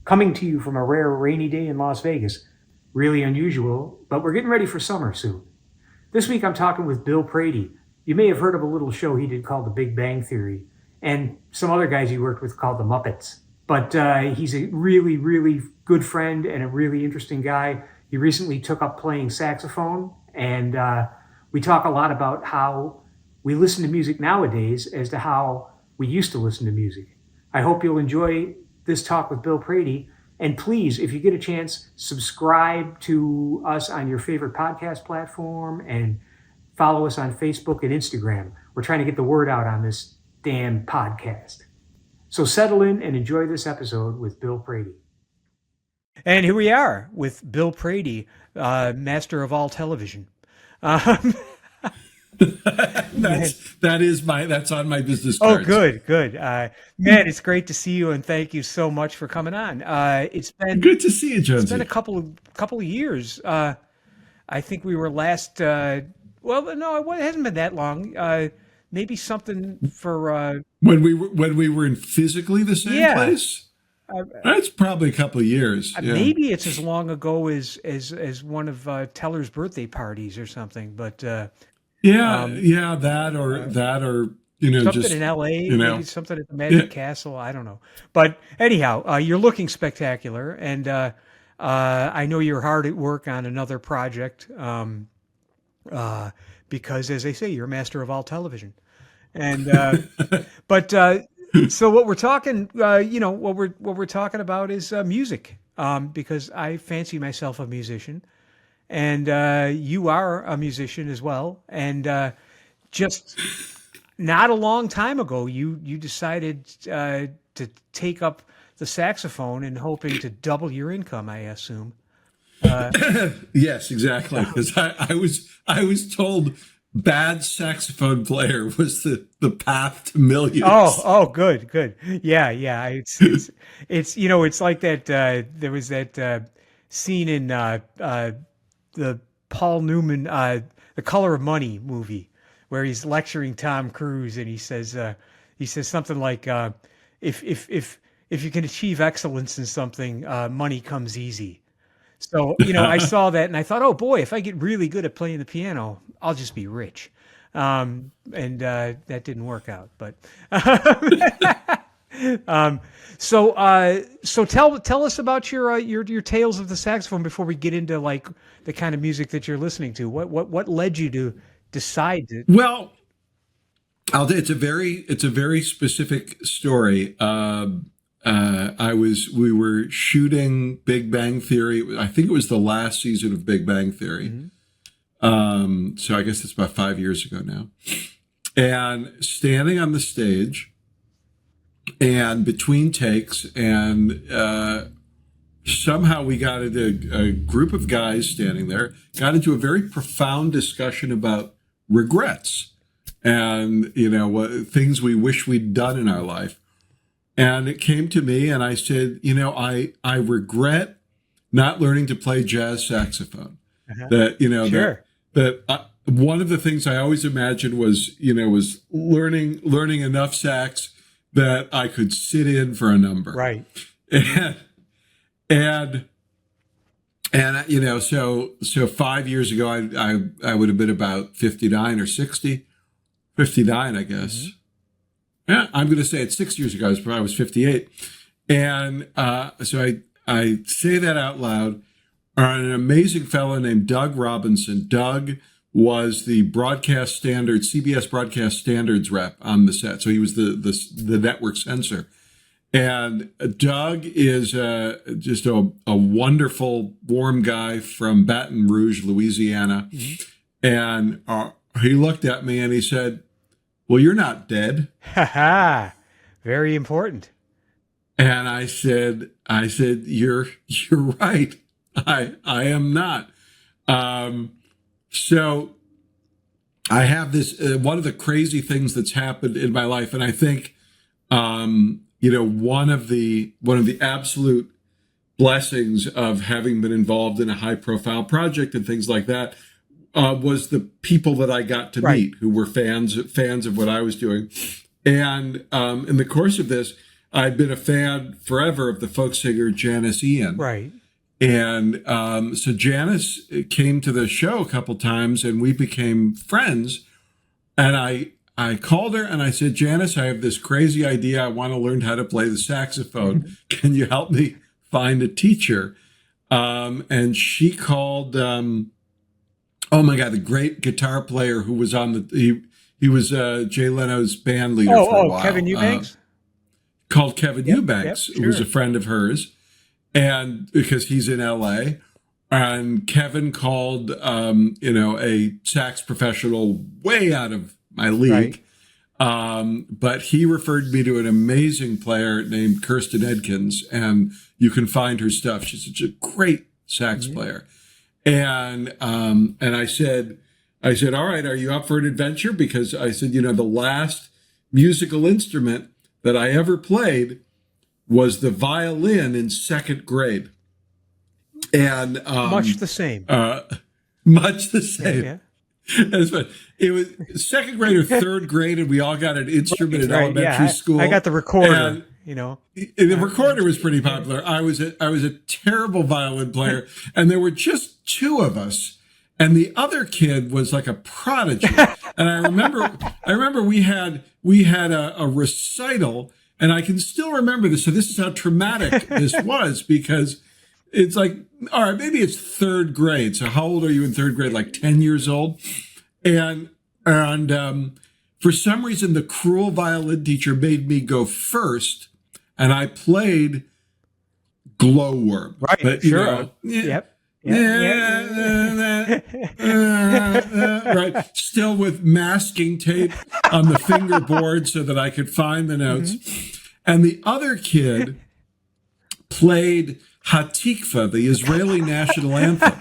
coming to you from a rare rainy day in Las Vegas. Really unusual, but we're getting ready for summer soon. This week I'm talking with Bill Prady. You may have heard of a little show he did called The Big Bang Theory, and some other guys he worked with called The Muppets. But he's a really, really good friend and a really interesting guy. He recently took up playing saxophone, and we talk a lot about how we listen to music nowadays as to how we used to listen to music. I hope you'll enjoy this talk with Bill Prady. And please, if you get a chance, subscribe to us on your favorite podcast platform and follow us on Facebook and Instagram. We're trying to get the word out on this damn podcast. So settle in and enjoy this episode with Bill Prady. And here we are with Bill Prady, master of all television. That's on my business cards. Oh, good. Man, it's great to see you, and thank you so much for coming on. It's been good to see you, Jonesy. It's been a couple of years. I think we were last. Well, no, it hasn't been that long. Maybe something for when we were in physically the same place. That's probably a couple of years. Yeah. Maybe it's as long ago as one of Teller's birthday parties or something. But that or something just in L.A. Maybe something at the Magic Castle. I don't know. But anyhow, you're looking spectacular, and I know you're hard at work on another project. Because, as they say, you're a master of all television, and but so what we're talking, what we're talking about is music, because I fancy myself a musician, and you are a musician as well, and just not a long time ago, you decided to take up the saxophone and hoping to double your income, I assume. Yes, exactly. Because I was told bad saxophone player was the path to millions. Oh, good. Yeah. It's it's like that. There was that scene in the Paul Newman, The Color of Money movie, where he's lecturing Tom Cruise, and he says something like, if you can achieve excellence in something, money comes easy. So, I saw that and I thought, oh boy, if I get really good at playing the piano, I'll just be rich. And that didn't work out, but, so tell us about your tales of the saxophone before we get into like the kind of music that you're listening to. What led you to decide to? Well, it's a very specific story. We were shooting Big Bang Theory. I think it was the last season of Big Bang Theory. Mm-hmm. So I guess it's about 5 years ago now. And standing on the stage and between takes, and somehow we got into a group of guys standing there, got into a very profound discussion about regrets and, what things we wish we'd done in our life. And it came to me and I said, I regret not learning to play jazz saxophone. Uh-huh. Sure. that one of the things I always imagined was learning enough sax that I could sit in for a number. Right. And so 5 years ago, I would have been about 59 or 60, 59, I guess. Mm-hmm. Yeah, I'm going to say it's 6 years ago. I was 58. And so I say that out loud. An amazing fellow named Doug Robinson. Doug was the CBS broadcast standards rep on the set. So he was the network censor. And Doug is just a wonderful, warm guy from Baton Rouge, Louisiana. Mm-hmm. And he looked at me and he said, "Well, you're not dead." Very important. And I said, you're right. I am not. So I have this, one of the crazy things that's happened in my life. And I think, one of the absolute blessings of having been involved in a high profile project and things like that, was the people that I got to meet who were fans of what I was doing. And in the course of this, I'd been a fan forever of the folk singer Janice Ian. Right. And so Janice came to the show a couple times and we became friends. And I called her and I said, Janice, I have this crazy idea. I want to learn how to play the saxophone. Can you help me find a teacher? And she called, oh my God, the great guitar player who was on he was Jay Leno's band leader for a while. Kevin Eubanks? Called Kevin Eubanks, sure. who was a friend of hers. And because he's in LA, and Kevin called, a sax professional way out of my league. Right. But he referred me to an amazing player named Kirsten Edkins, and you can find her stuff. She's such a great sax player. And I said, all right, are you up for an adventure? Because I said, the last musical instrument that I ever played was the violin in second grade. And much the same. Much the same. Yeah. It was second grade or third grade, and we all got an instrument in elementary school. I got the recorder. The recorder was pretty popular. I was a terrible violin player, and there were just two of us, and the other kid was like a prodigy. And I remember we had a recital, and I can still remember this. So this is how traumatic this was, because it's like, all right, maybe it's third grade. So how old are you in third grade? Like 10 years old. And for some reason, the cruel violin teacher made me go first, and I played Glowworm. Right. But, sure. Yep. Yeah. Right. Still with masking tape on the fingerboard so that I could find the notes. And the other kid played Hatikva, the Israeli national anthem.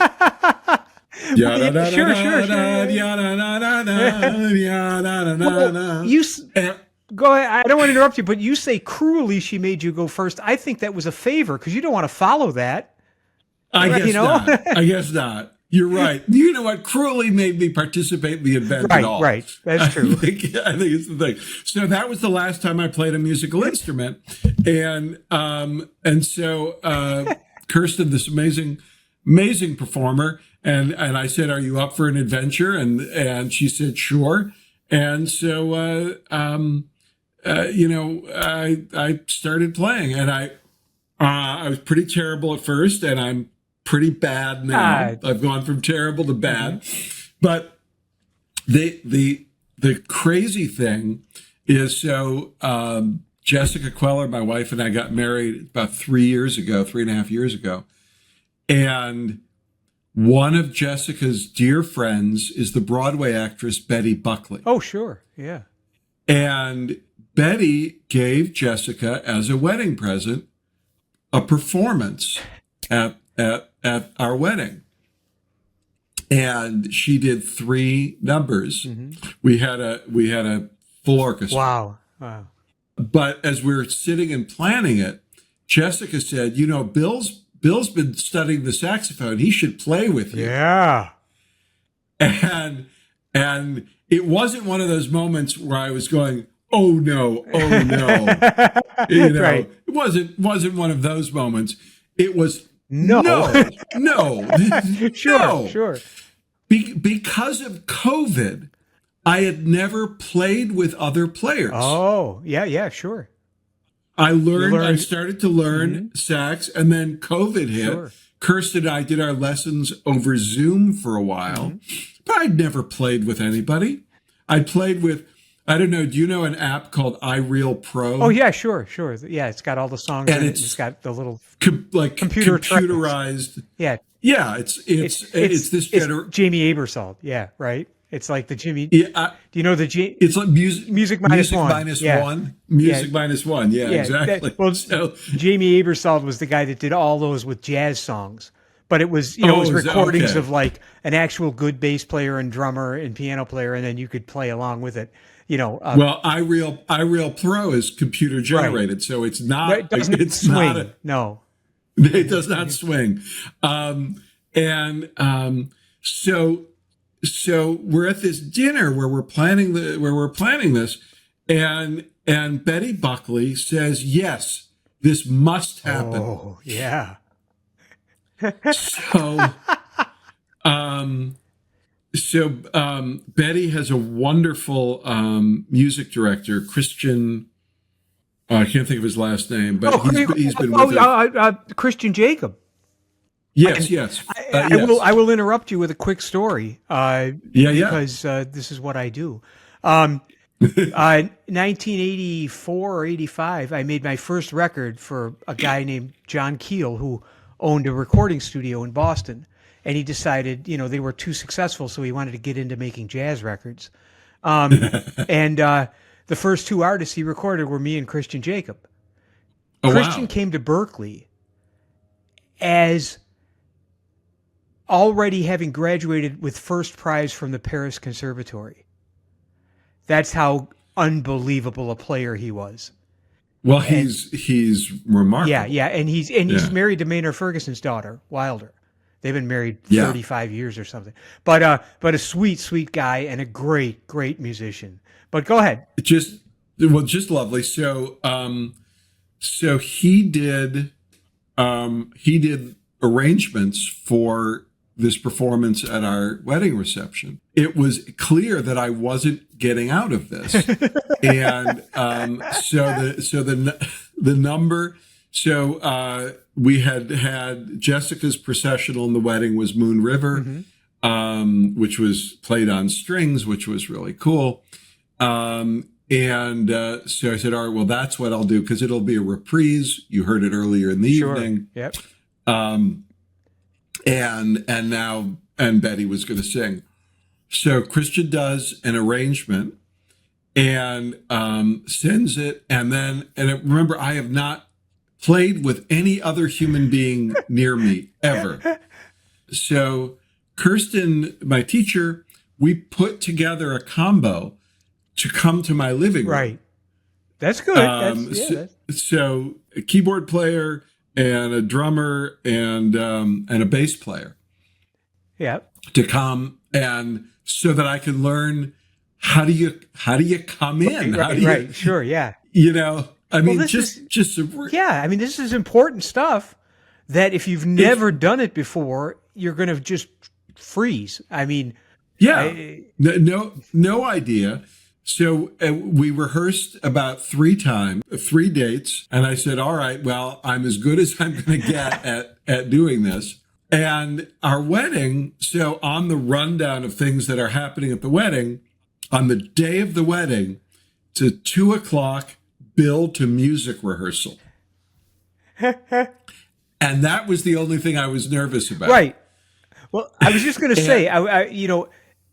Go ahead. I don't want to interrupt you, but you say cruelly she made you go first. I think that was a favor because you don't want to follow that. I guess not. You're right. You know what? Cruelly made me participate in the event at all. Right. That's true. I think it's the thing. So that was the last time I played a musical instrument. And so Kirsten, this amazing performer, and I said, "Are you up for an adventure?" And she said, "Sure." And so I started playing, and I was pretty terrible at first, and I'm pretty bad now. I've gone from terrible to bad. But the crazy thing is, so Jessica Queller, my wife, and I got married about 3.5 years ago. And one of Jessica's dear friends is the Broadway actress Betty Buckley. Oh, sure. Yeah. And Betty gave Jessica, as a wedding present, a performance at our wedding. And she did 3 numbers. We had a full orchestra. Wow. But as we were sitting and planning it, Jessica said, Bill's been studying the saxophone. He should play with you. Yeah. And it wasn't one of those moments where I was going, oh no. Right. It wasn't one of those moments. It was no. Sure. Because of COVID, I had never played with other players. Oh, yeah, sure. I started to learn sax, and then COVID hit. Sure. Kirsten and I did our lessons over Zoom for a while, but I'd never played with anybody. I played with, I don't know, do you know an app called iReal Pro? Oh, yeah, sure. Yeah, it's got all the songs and in it. It's got the little computerized. Yeah. Yeah, it's this Jamie Aebersold. Yeah, right. It's like the Jimmy. Yeah, do you know the It's like music minus one. Music minus one. Yeah, exactly. Jamie Aebersold was the guy that did all those with jazz songs, but it was it was recordings of like an actual good bass player and drummer and piano player, and then you could play along with it. Well, iReal Pro is computer generated, so it's not. It doesn't swing. No, it does not swing. So we're at this dinner where we're planning this, and And Betty Buckley says, yes, this must happen. Oh, yeah. So, um, Betty has a wonderful music director, Christian. I can't think of his last name, but he's been with us. Christian Jacob. Yes, yes. Yes. I will interrupt you with a quick story. Because this is what I do. 1984 or 85, I made my first record for a guy named John Keel, who owned a recording studio in Boston. And he decided, they were too successful, so he wanted to get into making jazz records. And the first two artists he recorded were me and Christian Jacob. Oh, Christian wow. came to Berkeley as already having graduated with first prize from the Paris Conservatory. That's how unbelievable a player he was. Well, he's remarkable. Yeah, and he's married to Maynard Ferguson's daughter, Wilder. They've been married 35 years or something. But a sweet guy and a great musician. But go ahead. Just lovely. So he did arrangements for this performance at our wedding reception. It was clear that I wasn't getting out of this. And the number, we had Jessica's processional in the wedding was Moon River, which was played on strings, which was really cool. So I said, all right, well, that's what I'll do, because it'll be a reprise. You heard it earlier in the evening. Yep. And Betty was going to sing. So Christian does an arrangement and sends it. And remember, I have not played with any other human being near me ever. So Kirsten, my teacher, we put together a combo to come to my living room. Right. That's good. So a keyboard player and a drummer and a bass player. Yeah. To come, and so that I can learn how do you come in? Right. Sure. Yeah. This is important stuff that if you've never done it before, you're going to just freeze. No idea. So we rehearsed about 3 dates. And I said, all right, well, I'm as good as I'm going to get at doing this. And our wedding, so on the rundown of things that are happening at the wedding, on the day of the wedding, to 2:00, bill to music rehearsal. And that was the only thing I was nervous about. Right. Well, I was just going to say,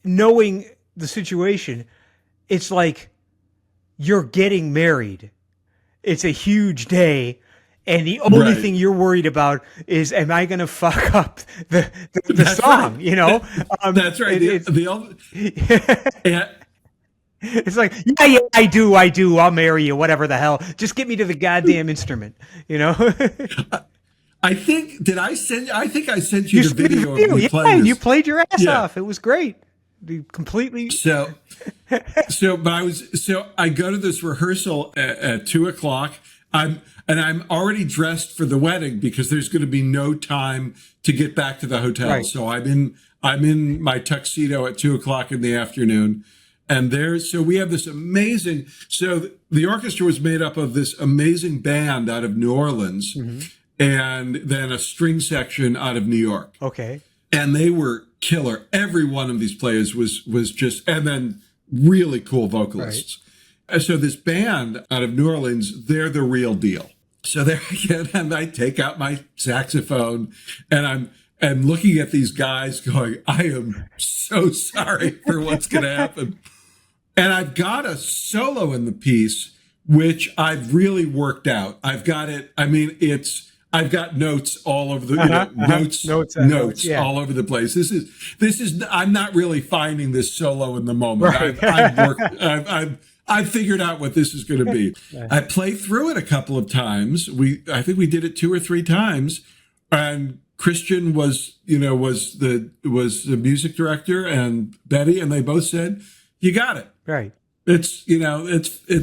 knowing the situation, it's like you're getting married. It's a huge day. And the only thing you're worried about is, am I going to fuck up the song? Right. That's right. It's like, yeah, I do. I'll marry you, whatever the hell. Just get me to the goddamn instrument, I think I sent you the video of me playing this. You played your ass off. It was great. Completely. So I go to this rehearsal at 2:00. I'm already dressed for the wedding because there's going to be no time to get back to the hotel. Right. So I'm in my tuxedo at 2:00 in the afternoon. And we have this amazing, the orchestra was made up of this amazing band out of New Orleans and then a string section out of New York. Okay. And they were killer. Every one of these players was just, and then really cool vocalists. Right. So this band out of New Orleans, they're the real deal. So there again, and I take out my saxophone and I'm looking at these guys going, I am so sorry for what's going to happen. And I've got a solo in the piece, which I've really worked out. I've got it. I've got notes all over the notes all over the place. This is. I'm not really finding this solo in the moment. Right. I've figured out what this is going to be. I played through it a couple of times. I think we did it 2 or 3 times, and Christian was the music director and Betty, and they both said, "You got it. Right. It's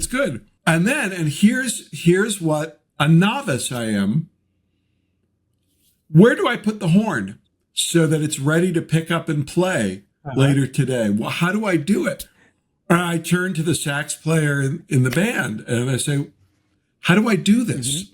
good." And here's what a novice I am. Where do I put the horn so that it's ready to pick up and play later today? Well, how do I do it? And I turn to the sax player in the band and I say, how do I do this?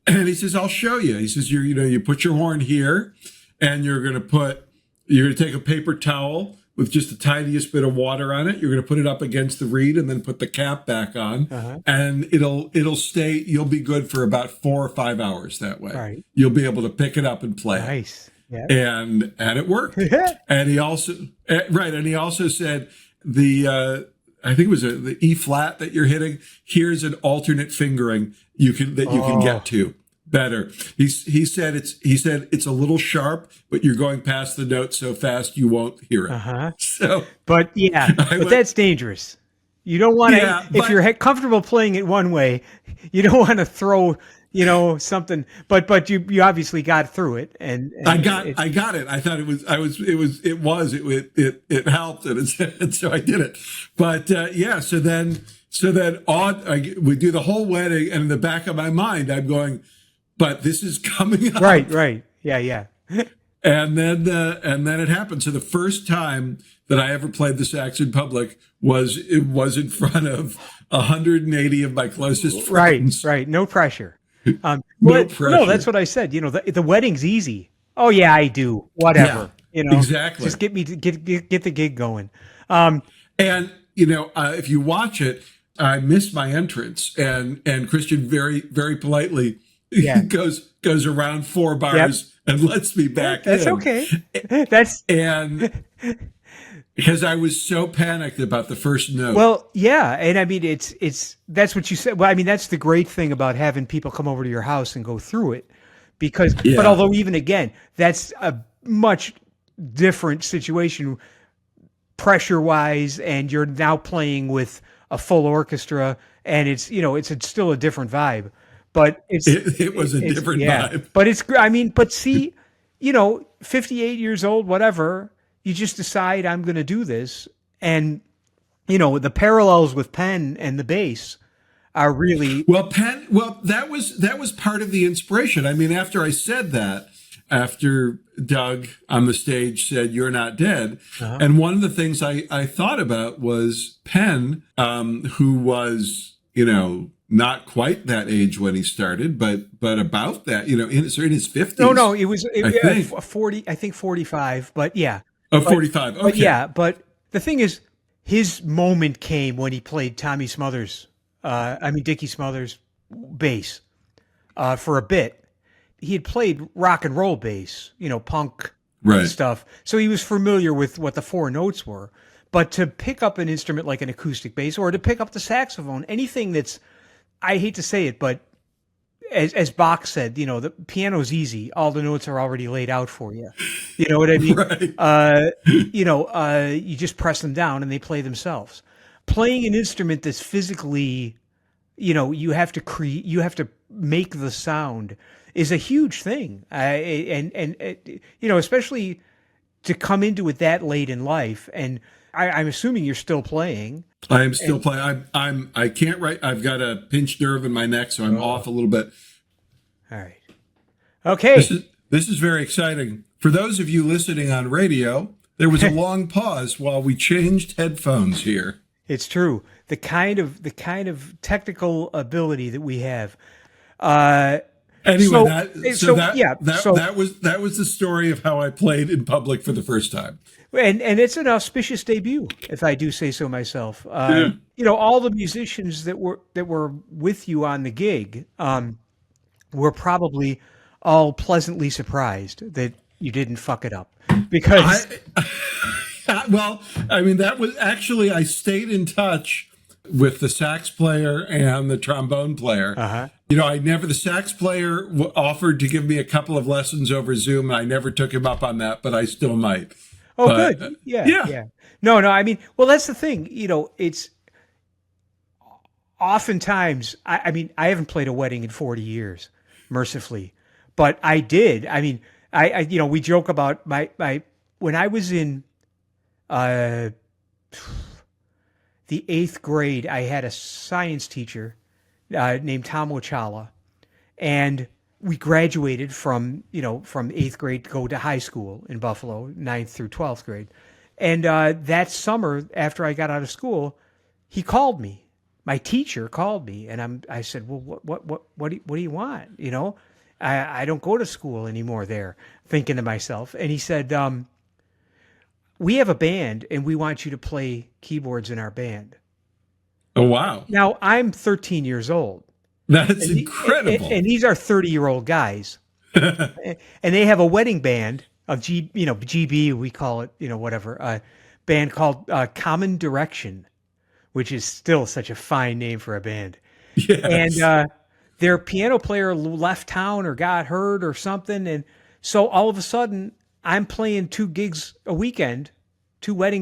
And he says, I'll show you. He says, you put your horn here and you're going to take a paper towel with just the tiniest bit of water on it. You're going to put it up against the reed and then put the cap back on, and it'll stay. You'll be good for about 4 or 5 hours that way. Right. You'll be able to pick it up and play. Nice. Yeah. And it worked. And he also said I think it was the E flat that you're hitting. Here's an alternate fingering you can get to better. He said it's a little sharp, but you're going past the note so fast you won't hear it. So, but that's dangerous. You don't want to, if you're comfortable playing it one way, you don't want to throw, something, but you obviously got through it. And I got it. I thought it helped. And so I did it. But so then we do the whole wedding, and in the back of my mind, I'm going, but this is coming up. Right. Yeah. And then it happened. So the first time that I ever played the sax in public was in front of 180 of my closest friends. Right. No pressure. No pressure. No, that's what I said. The wedding's easy. Oh yeah, I do. Whatever. Exactly. Just get the gig going. If you watch it, I missed my entrance, and Christian very, very politely goes around 4 bars and lets me back in. That's okay. And because I was so panicked about the first note. Well, yeah, and I mean that's what you said. Well, I mean that's the great thing about having people come over to your house and go through it, but although even again that's a much different situation pressure wise, and you're now playing with a full orchestra, and it's still a different vibe. But it was a different vibe. But see, 58 years old, whatever, you just decide I'm going to do this. And, the parallels with Penn and the bass are really. That was part of the inspiration. I mean, after I said that, after Doug on the stage said, "You're not dead." And one of the things I thought about was Penn, who was, not quite that age when he started, but about that, in his 50s. No, it was 40, I think 45, but yeah. Oh, 45. Okay. But the thing is, his moment came when he played Dickie Smothers' bass for a bit. He had played rock and roll bass, punk stuff. So he was familiar with what the 4 notes were. But to pick up an instrument like an acoustic bass, or to pick up the saxophone, anything that's, I hate to say it, but as Bach said, the piano's easy. All the notes are already laid out for you. You know what I mean? Right. You just press them down and they play themselves. Playing an instrument that's physically, you have to make the sound is a huge thing. Especially to come into it that late in life. And I'm assuming you're still playing. I am still playing. I can't write. I've got a pinched nerve in my neck, so I'm off a little bit. All right. Okay. This is very exciting. For those of you listening on radio, there was a long pause while we changed headphones here. It's true. The kind of technical ability that we have. Anyway, that was the story of how I played in public for the first time. And it's an auspicious debut, if I do say so myself. All the musicians that were with you on the gig were probably all pleasantly surprised that you didn't fuck it up, because. That was actually, I stayed in touch with the sax player and the trombone player. The sax player offered to give me a couple of lessons over Zoom, and I never took him up on that, but I still might. Oh, good. Yeah. No, that's the thing. It's oftentimes, I haven't played a wedding in 40 years, mercifully, but I did. I mean, we joke about my when I was in, the 8th grade, I had a science teacher named Tom Wachala, and we graduated from 8th grade to go to high school in Buffalo, 9th through 12th grade. And that summer, after I got out of school, he called me. My teacher called me, and I said, well, what do you want? I don't go to school anymore there, thinking to myself. And he said, we have a band, and we want you to play keyboards in our band. Oh, wow. Now, I'm 13 years old. That's incredible. And these are 30-year-old guys. And they have a wedding band of GB, we call it, whatever, a band called Common Direction, which is still such a fine name for a band. Yes. And their piano player left town or got hurt or something. And so all of a sudden, I'm playing 2 wedding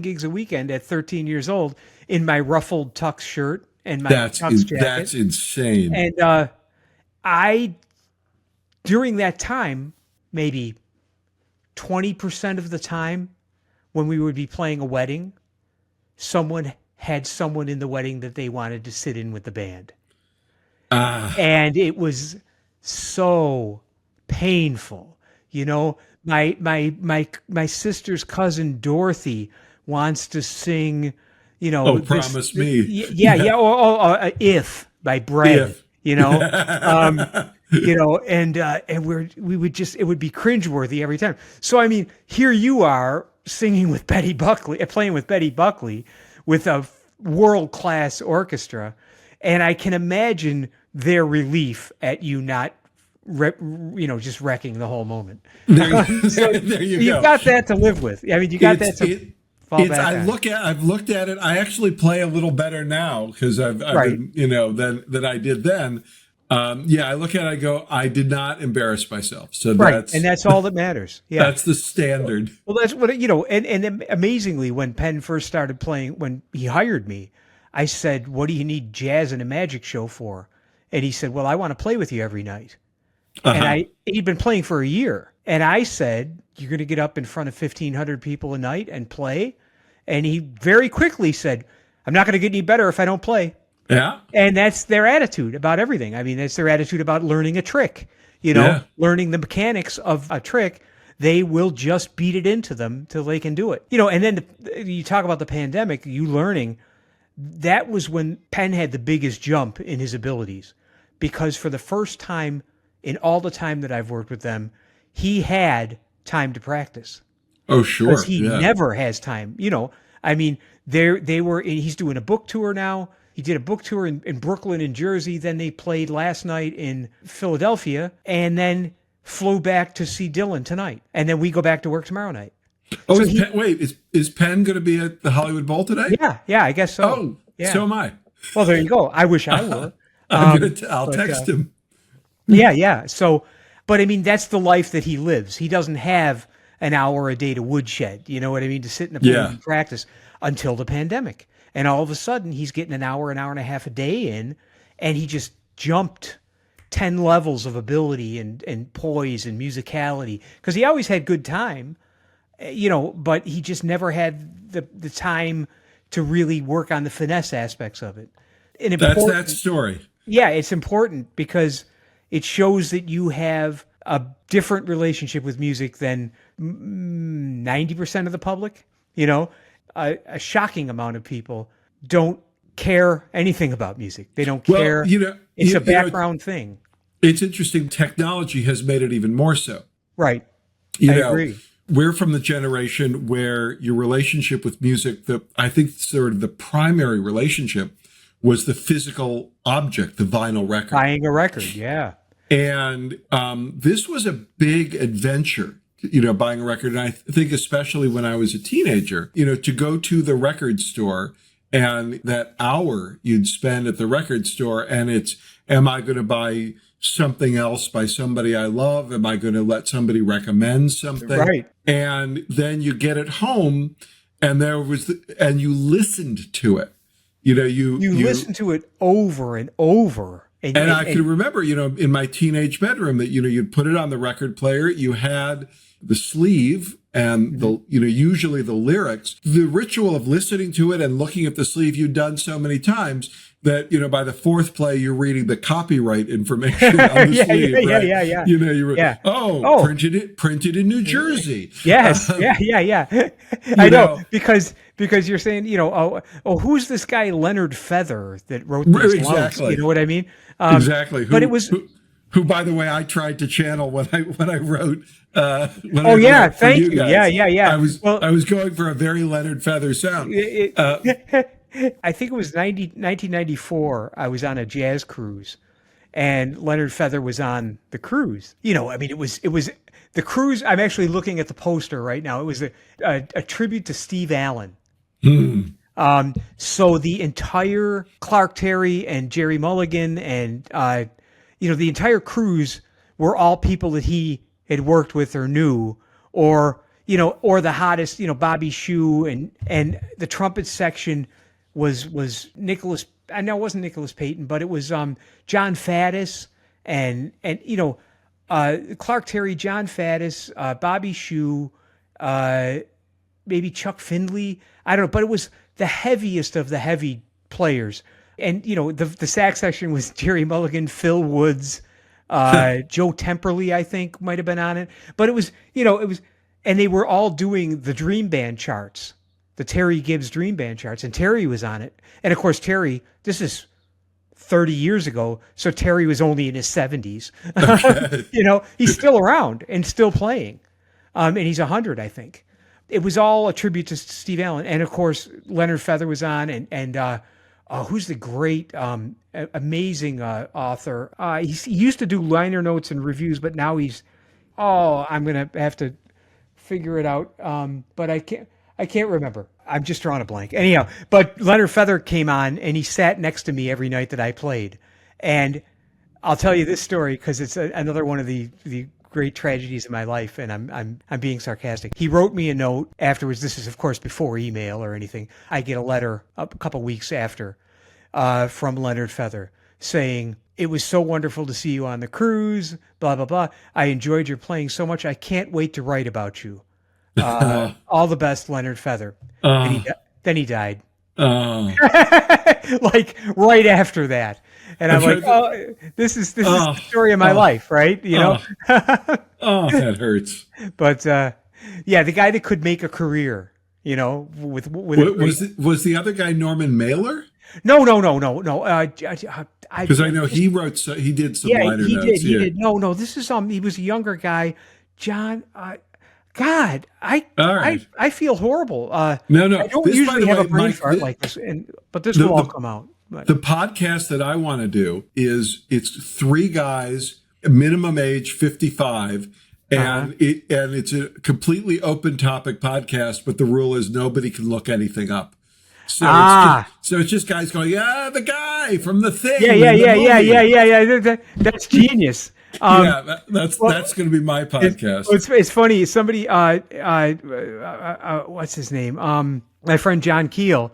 gigs a weekend at 13 years old in my ruffled tux shirt and my tux jacket. That's insane. And I, during that time, maybe 20% of the time when we would be playing a wedding, someone had someone in the wedding that they wanted to sit in with the band. And it was so painful. My sister's cousin Dorothy wants to sing, Promise Me. Yeah. If by Brady, and we would just, it would be cringeworthy every time. So, I mean, here you are singing with Betty Buckley, playing with Betty Buckley with a world-class orchestra. And I can imagine their relief at you not, just wrecking the whole moment. There you go. You've got that to live with. I mean, you got that to fall back on. I've looked at it. I actually play a little better now because I've been, than I did then. I look at it, I go, I did not embarrass myself. So that's all that matters. Yeah. That's the standard. Well, that's what, and amazingly, when Penn first started playing, when he hired me, I said, what do you need jazz and a magic show for? And he said, well, I want to play with you every night. And he'd been playing for a year. And I said, you're going to get up in front of 1,500 people a night and play? And he very quickly said, I'm not going to get any better if I don't play. Yeah. And that's their attitude about everything. I mean, that's their attitude about learning a trick, learning the mechanics of a trick. They will just beat it into them till they can do it. And then you talk about the pandemic, you learning, that was when Penn had the biggest jump in his abilities, because for the first time in all the time that I've worked with them, he had time to practice. Oh, sure. Because he never has time. I mean, he's doing a book tour now. He did a book tour in Brooklyn and Jersey. Then they played last night in Philadelphia and then flew back to see Dylan tonight. And then we go back to work tomorrow night. Oh, so is Penn going to be at the Hollywood Bowl today? Yeah, I guess so. Oh, yeah. So am I. Well, there you go. I wish I were. I'll text him. Yeah. So, but I mean, that's the life that he lives. He doesn't have an hour a day to woodshed, you know what I mean, to sit in a booth and practice until the pandemic. And all of a sudden, he's getting an hour and a half a day in, and he just jumped 10 levels of ability and poise and musicality, because he always had good time, but he just never had the time to really work on the finesse aspects of it. And that's that story. Yeah, it's important because it shows that you have a different relationship with music than 90% of the public. A shocking amount of people don't care anything about music. They don't care. It's a background thing. It's interesting. Technology has made it even more so. Right. I agree. We're from the generation where your relationship with music, I think sort of the primary relationship was the physical object, the vinyl record. Buying a record, yeah. And this was a big adventure, buying a record. And I think especially when I was a teenager, to go to the record store and that hour you'd spend at the record store, and it's, am I going to buy something else by somebody I love? Am I going to let somebody recommend something? Right. And then you get it home, and and you listened to it. You listened to it over and over. And I can remember, in my teenage bedroom that, you'd put it on the record player. You had the sleeve and usually the lyrics, the ritual of listening to it and looking at the sleeve you've done so many times that, by the fourth play, you're reading the copyright information on the sleeve, right? Yeah. You were, Yeah. printed in New Jersey. Yes. Yeah. I know, because you're saying, who's this guy Leonard Feather that wrote these exactly. Loves? You know what I mean? Exactly. But it was who, by the way, I tried to channel when I wrote. Thank you. Yeah. I was going for a very Leonard Feather sound. I think it was 1994. I was on a jazz cruise, and Leonard Feather was on the cruise. It was the cruise. I'm actually looking at the poster right now. It was a tribute to Steve Allen. So the entire Clark Terry and Jerry Mulligan and the entire cruise were all people that he had worked with or knew, or the hottest, Bobby Shue, and the trumpet section was Nicholas. I know it wasn't Nicholas Payton, but it was John Faddis and Clark Terry, John Faddis, Bobby Shue, maybe Chuck Findley. I don't know, but it was the heaviest of the heavy players. And the sax section was Jerry Mulligan, Phil Woods, Joe Temperley, I think, might have been on it. But it was, and they were all doing the Dream Band charts, the Terry Gibbs Dream Band charts, and Terry was on it. And of course, Terry, this is 30 years ago, so Terry was only in his 70s. Okay. He's still around and still playing, and he's 100, I think. It was all a tribute to Steve Allen, and of course, Leonard Feather was on, and who's the great, amazing author? He used to do liner notes and reviews, but now I'm gonna have to figure it out, but I can't remember. I'm just drawing a blank. Anyhow, but Leonard Feather came on, and he sat next to me every night that I played, and I'll tell you this story because it's another one of the great tragedies of my life, and I'm being sarcastic. He wrote me a note afterwards. This is, of course, before email or anything. I get a letter a couple weeks after from Leonard Feather saying, "It was so wonderful to see you on the cruise, blah, blah, blah. I enjoyed your playing so much. I can't wait to write about you. All the best, Leonard Feather." Then he died. Like right after that. And I'm like, this is the story of my life, right? That hurts. But the guy that could make a career, with was the other guy Norman Mailer? No. Because I know he did some liner notes. He did. No. This is he was a younger guy, John. God, I feel horrible. No. I don't usually have a brain fart like this, but this will all come out. But the podcast that I want to do it's three guys, minimum age 55, and it's a completely open topic podcast. But the rule is nobody can look anything up. So it's just guys going, the guy from the thing. Yeah. That's genius. That's going to be my podcast. It's funny. Somebody, what's his name? My friend John Keel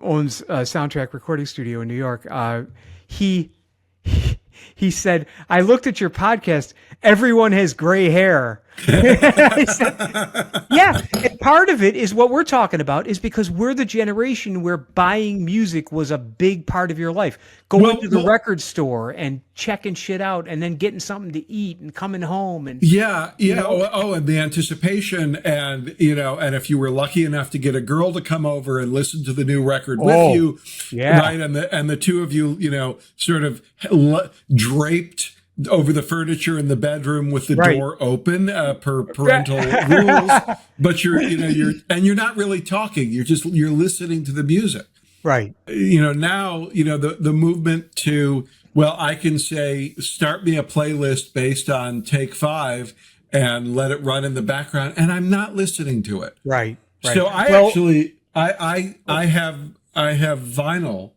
owns a soundtrack recording studio in New York. He said, "I looked at your podcast. Everyone has gray hair." I said, yeah, and part of it is what we're talking about is because we're the generation where buying music was a big part of your life. Going to the record store and checking shit out and then getting something to eat and coming home. And and the anticipation and if you were lucky enough to get a girl to come over and listen to the new record with you, right? And the two of you, sort of draped over the furniture in the bedroom with the door open per parental rules, but you're not really talking. You're listening to the music. Right. Now, the movement to, I can say, start me a playlist based on Take 5 and let it run in the background, and I'm not listening to it. Right. So I have vinyl.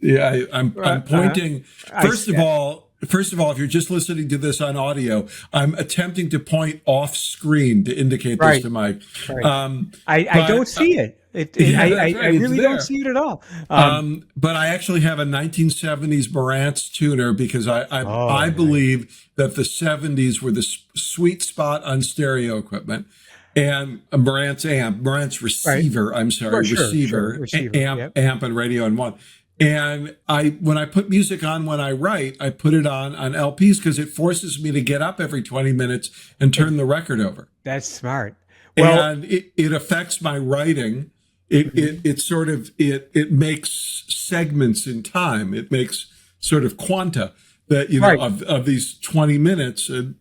Yeah, I'm pointing. First of all, if you're just listening to this on audio, I'm attempting to point off screen to indicate this to Mike. Right. I don't see it. I really don't see it at all. But I actually have a 1970s Marantz tuner because I believe that the 70s were the sweet spot on stereo equipment. and a Marantz Right. receiver. I'm sorry, Right. Sure. receiver, Receiver. Yep. amp, and radio in one. And when I put music on when I write, I put it on LPs because it forces me to get up every 20 minutes and turn the record over. That's smart. Well, And it affects my writing. It sort of it makes segments in time. It makes sort of quanta that right. of these 20 minutes and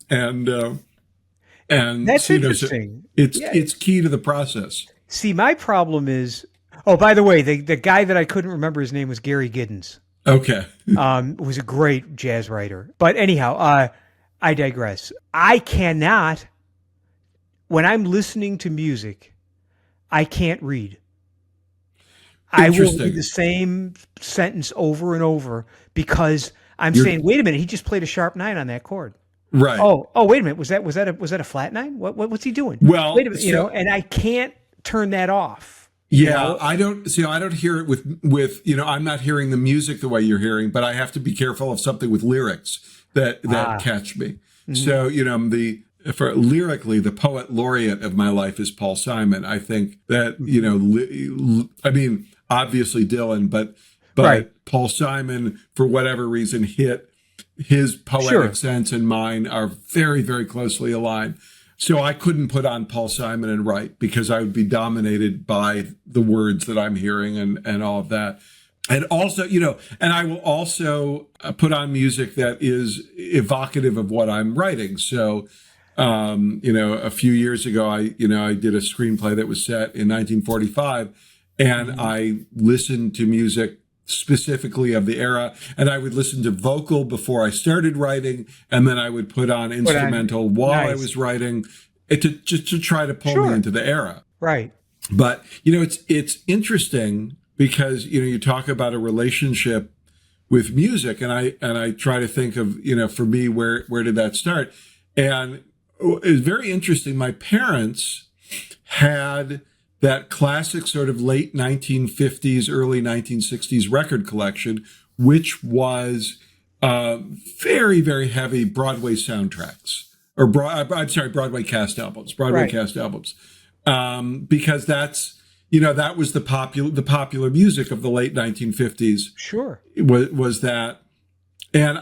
That's so, interesting. it's key to the process. See, my problem is, oh, by the way, the guy that I couldn't remember his name was Gary Giddens. Okay. Was a great jazz writer. But anyhow, I digress. I cannot, when I'm listening to music, I can't read. I will read the same sentence over and over because You're saying, wait a minute, he just played a sharp 9 on that chord. Right. Oh, wait a minute. Was that a flat 9? What's he doing? Well, wait a minute, and I can't turn that off. Yeah, I don't hear it with I'm not hearing the music the way you're hearing, but I have to be careful of something with lyrics that catch me. Mm-hmm. So, for lyrically, the poet laureate of my life is Paul Simon. I think that, obviously Dylan, but right. Paul Simon, for whatever reason, hit his poetic sense and mine are very, very closely aligned. So I couldn't put on Paul Simon and write because I would be dominated by the words that I'm hearing and all of that. And also, and I will also put on music that is evocative of what I'm writing. So, a few years ago, I did a screenplay that was set in 1945, and I listened to music specifically of the era, and I would listen to vocal before I started writing, and then I would put on instrumental while I was writing to try to pull me into the era. Right. But it's interesting because you talk about a relationship with music, and I try to think of for me where did that start, and it's very interesting. My parents had that classic sort of late 1950s, early 1960s record collection, which was very, very heavy Broadway soundtracks or Broadway cast albums, cast albums, because that's that was the popular music of the late 1950s. Sure, was that, and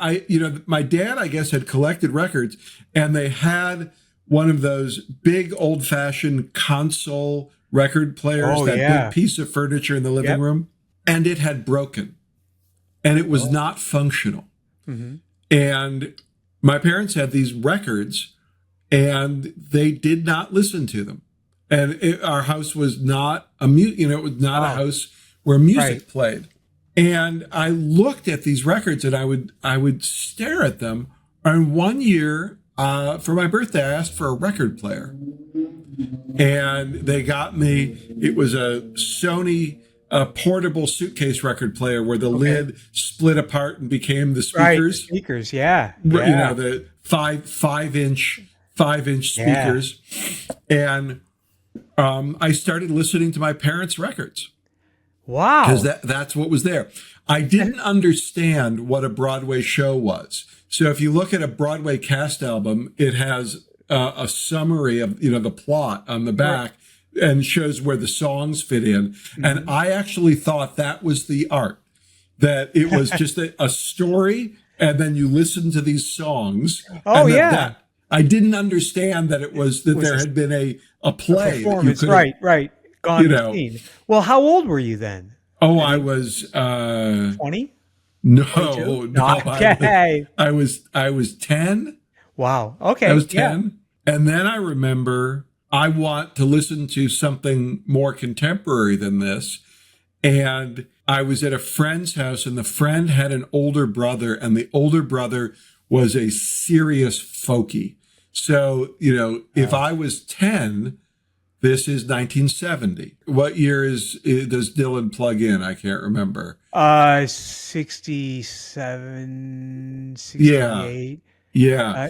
my dad, I guess, had collected records, and they had one of those big old-fashioned console record players, big piece of furniture in the living room, and it had broken, and it was not functional. Mm-hmm. And my parents had these records, and they did not listen to them. And our house was not it was not a house where music played. And I looked at these records, and I would stare at them. And one year, for my birthday, I asked for a record player. And they got me, it was a Sony portable suitcase record player where the lid split apart and became the speakers. Right, the speakers, yeah. The five inch speakers. And I started listening to my parents' records. Wow. Because that's what was there. I didn't understand what a Broadway show was. So if you look at a Broadway cast album, it has a summary of the plot on the back and shows where the songs fit in. Mm-hmm. And I actually thought that was the art, that it was just a story, and then you listen to these songs. Oh, I didn't understand that it was there had been a play. Performance, right. Gone to scene. Well, how old were you then? Oh, I was 20? No. Okay. I was 10. Wow. Okay. I was 10. Yeah. And then I remember I want to listen to something more contemporary than this. And I was at a friend's house, and the friend had an older brother, and the older brother was a serious folkie. So, if I was 10, this is 1970. What year does Dylan plug in? I can't remember. 67, 68. Yeah.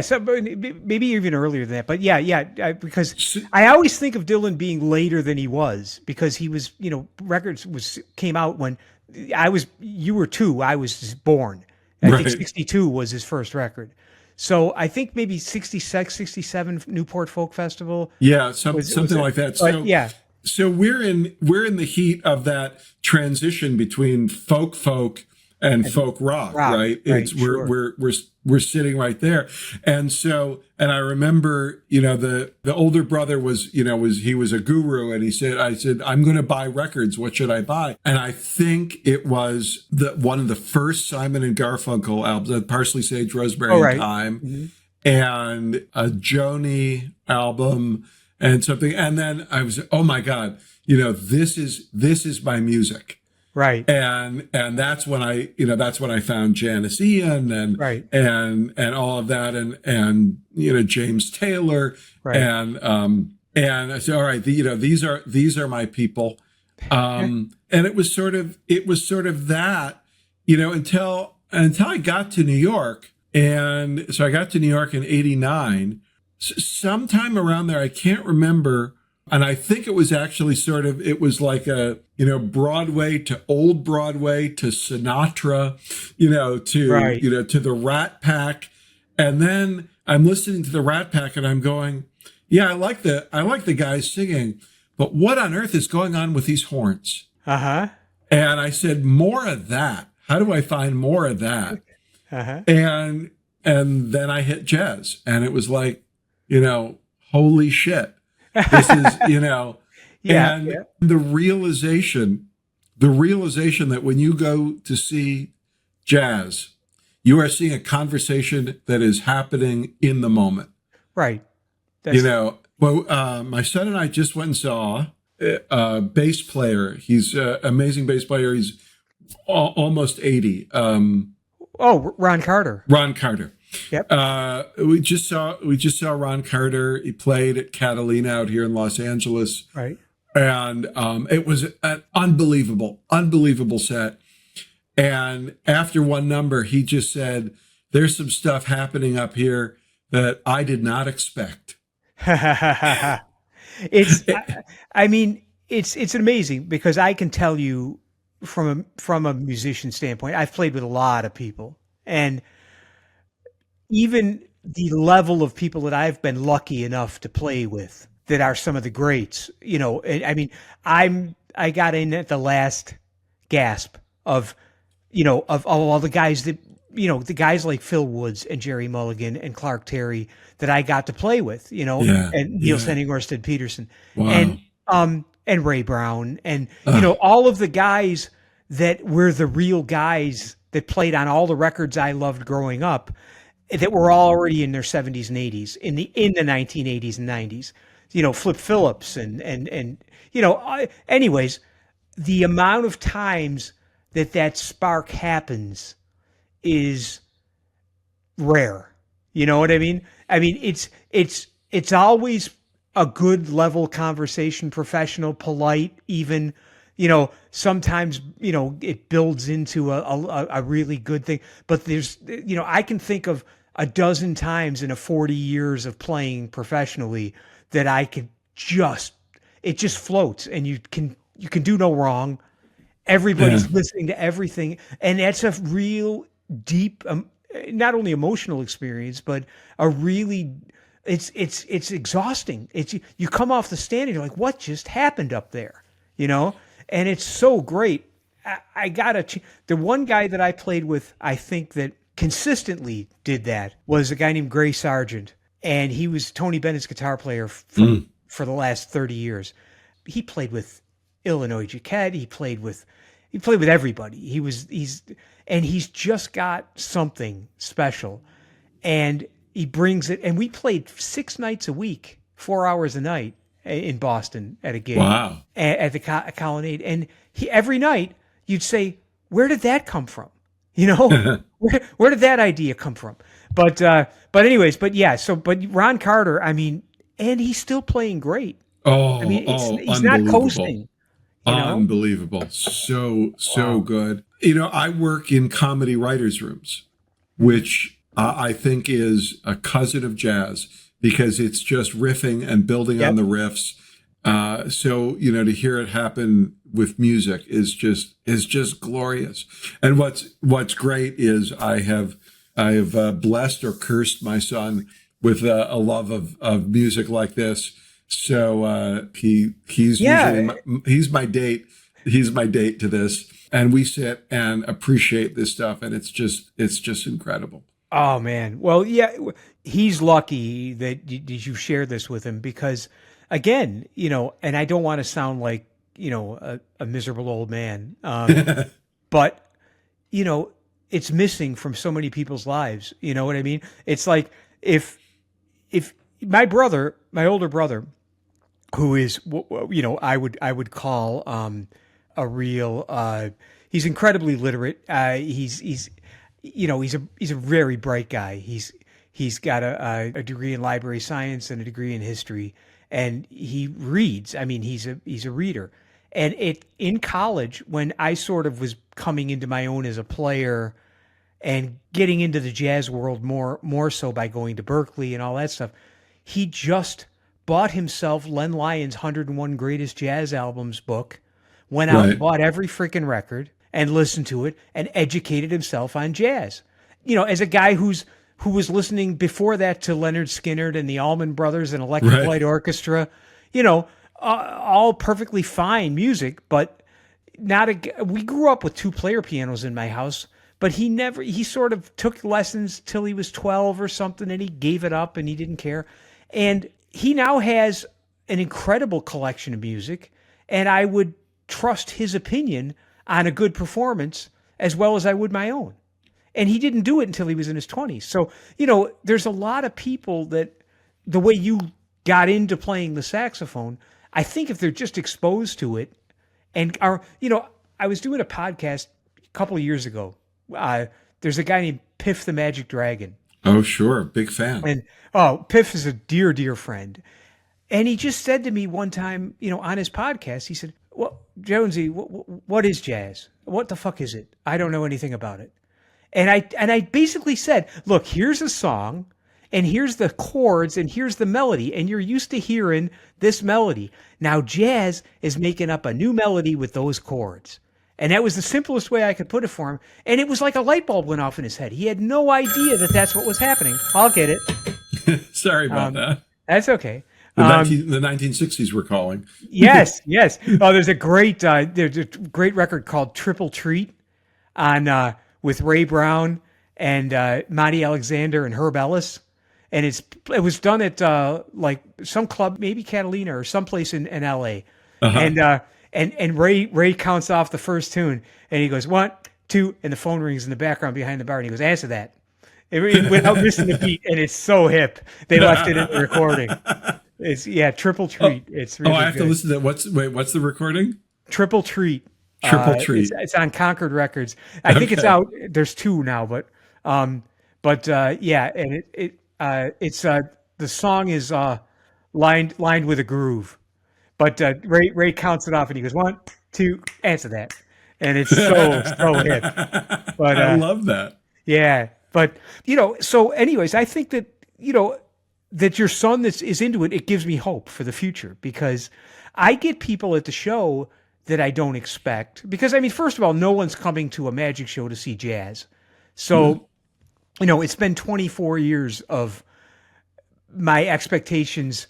So maybe even earlier than that. But because I always think of Dylan being later than he was, because he was, records came out when you were 2, I was born. I think 62 was his first record. So I think maybe 66, 67 Newport Folk Festival Yeah, was something it? like that. But yeah, So we're in the heat of that transition between folk and and folk rock, rock, right? right? It's Sure. we're sitting right there. And I remember, the older brother was a guru, and I said, I'm going to buy records. What should I buy? And I think it was one of the first Simon and Garfunkel albums, Parsley, Sage, Oh, Rosemary and right. Thyme, Mhm. and a Joni album and something. And then I was, oh my God, this is my music. Right. And that's when I found Janis Ian Right. and all of that, and James Taylor, Right. and I said, all right, these are my people. And it was sort of that, until I got to New York. And so I got to New York in '89, sometime around there. I can't remember. And I think it was actually it was like a, Broadway to old Broadway to Sinatra, Right. to the Rat Pack. And then I'm listening to the Rat Pack and I'm going, yeah, I like the guys singing, but what on earth is going on with these horns? Uh-huh. And I said, more of that. How do I find more of that? Uh-huh. And then I hit jazz, and it was like, holy shit. This is, Yeah. and Yeah. the realization that when you go to see jazz, you are seeing a conversation that is happening in the moment. Right. That's, My son and I just went and saw a bass player. He's an amazing bass player. He's almost 80. Ron Carter. Ron Carter. Yep. We just saw Ron Carter. He played at Catalina out here in Los Angeles, Right. and it was an unbelievable set. And after one number, he just said, "There's some stuff happening up here that I did not expect." It's, I mean, it's amazing because I can tell you from a musician standpoint, I've played with a lot of people, and even the level of people that I've been lucky enough to play with that are some of the greats, I mean, I got in at the last gasp of all the guys that, the guys like Phil Woods and Jerry Mulligan and Clark Terry that I got to play with, Yeah, and Niels yeah. Henning Orsted Peterson Wow. and Ray Brown and, Ugh. all of the guys that were the real guys that played on all the records I loved growing up that were already in their 70s and 80s in the 1980s and 90s. Flip Phillips and anyways, the amount of times that spark happens is rare. You know what I mean? I mean, it's always a good level conversation, professional, polite, even, sometimes, it builds into a really good thing, but there's, I can think of a dozen times in a 40 years of playing professionally that it just floats and you can do no wrong. Yeah. Everybody's listening to everything. And that's a real deep, not only emotional experience, but a really, it's exhausting. You come off the stand and you're like, what just happened up there? And it's so great. The one guy that I played with, I think that consistently did that was a guy named Gray Sargent. And he was Tony Bennett's guitar player for the last 30 years. He played with Illinois Jacquet. He played with everybody. He's just got something special, and he brings it. And we played 6 nights a week, 4 hours a night in Boston at a gig Wow. at the Colonnade. And every night you'd say, "Where did that come from?" Where did that idea come from? But anyways, but yeah. But Ron Carter, I mean, and he's still playing great. I mean, he's not Unbelievable. coasting. Unbelievable. So Wow. good. I work in comedy writers' rooms, which I think is a cousin of jazz because it's just riffing and building on Yep. the riffs. So to hear it happen with music is just glorious. And what's great is I have I have blessed or cursed my son with a love of music like this. So he's usually Yeah. he's my date. He's my date to this, and we sit and appreciate this stuff, and it's just incredible. Oh man. Well, yeah, he's lucky that you shared this with him because, again, and I don't want to sound like a miserable old man, but it's missing from so many people's lives. You know what I mean? It's like if my older brother, who is I would call a real he's incredibly literate. He's a very bright guy. He's got a degree in library science and a degree in history, and he reads. I mean, he's a reader. And in college, when I sort of was coming into my own as a player and getting into the jazz world more so by going to Berkeley and all that stuff, he just bought himself Len Lyon's 101 Greatest Jazz Albums book, went out and bought every freaking record and listened to it and educated himself on jazz. As a guy who was listening before that to Leonard Skinner and the Allman Brothers and Electric Light Orchestra, all perfectly fine music, but we grew up with two-player pianos in my house, but he sort of took lessons till he was 12 or something, and he gave it up and he didn't care. And he now has an incredible collection of music, and I would trust his opinion on a good performance as well as I would my own. And he didn't do it until he was in his 20s. So, there's a lot of people that the way you got into playing the saxophone, I think if they're just exposed to it and I was doing a podcast a couple of years ago. There's a guy named Piff the Magic Dragon. Oh, sure. Big fan. And Piff is a dear, dear friend. And he just said to me one time, on his podcast, he said, "Well, Jonesy, what is jazz? What the fuck is it? I don't know anything about it." And I basically said, "Look, here's a song, and here's the chords, and here's the melody, and you're used to hearing this melody. Now jazz is making up a new melody with those chords." And that was the simplest way I could put it for him. And it was like a light bulb went off in his head. He had no idea that that's what was happening. I'll get it. Sorry about that. That's okay. The 1960s we're calling. Yes. Oh, there's a great record called Triple Treat on with Ray Brown and Monty Alexander and Herb Ellis. And it was done at like some club, maybe Catalina or someplace in LA. Uh-huh. And Ray counts off the first tune and he goes 1, 2, and the phone rings in the background behind the bar and he goes, "Answer that." Without missing the beat, and it's so hip. They left it in the recording. It's Triple Treat. It's really I have good. to listen to that. What's the recording? Triple Treat. Triple Treat. It's on Concord Records. I think it's out. There's 2 now, but and it's the song is lined with a groove. But Ray counts it off and he goes 1, 2, answer that, and it's so hip. But I love that. Yeah, but so anyways, I think that that your son is into it. It gives me hope for the future because I get people at the show that I don't expect. Because I mean, first of all, no one's coming to a magic show to see jazz, so it's been 24 years of my expectations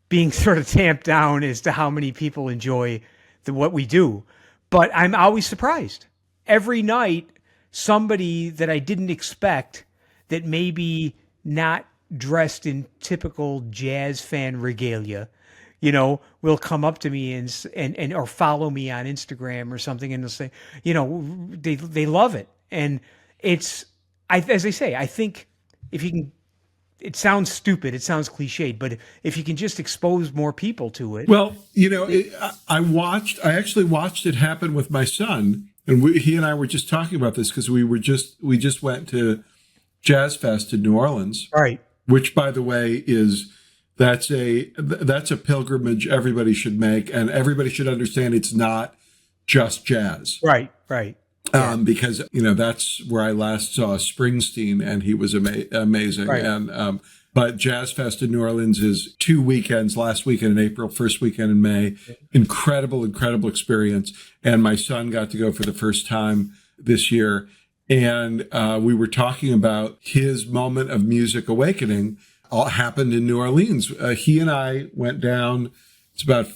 being sort of tamped down as to how many people enjoy what we do. But I'm always surprised. Every night, somebody that I didn't expect that maybe not dressed in typical jazz fan regalia, will come up to me and or follow me on Instagram or something and they'll say, they love it. And as I say, I think if you can, it sounds stupid, it sounds cliched, but if you can just expose more people to it. Well, I actually watched it happen with my son, and he and I were just talking about this because we just went to Jazz Fest in New Orleans, right? Which, by the way, that's a pilgrimage everybody should make, and everybody should understand it's not just jazz, right? Yeah. Because that's where I last saw Springsteen, and he was amazing. Right. And but Jazz Fest in New Orleans is 2 weekends: last weekend in April, first weekend in May. Incredible experience. And my son got to go for the first time this year, and we were talking about his moment of music awakening. All happened in New Orleans. He and I went down. It's about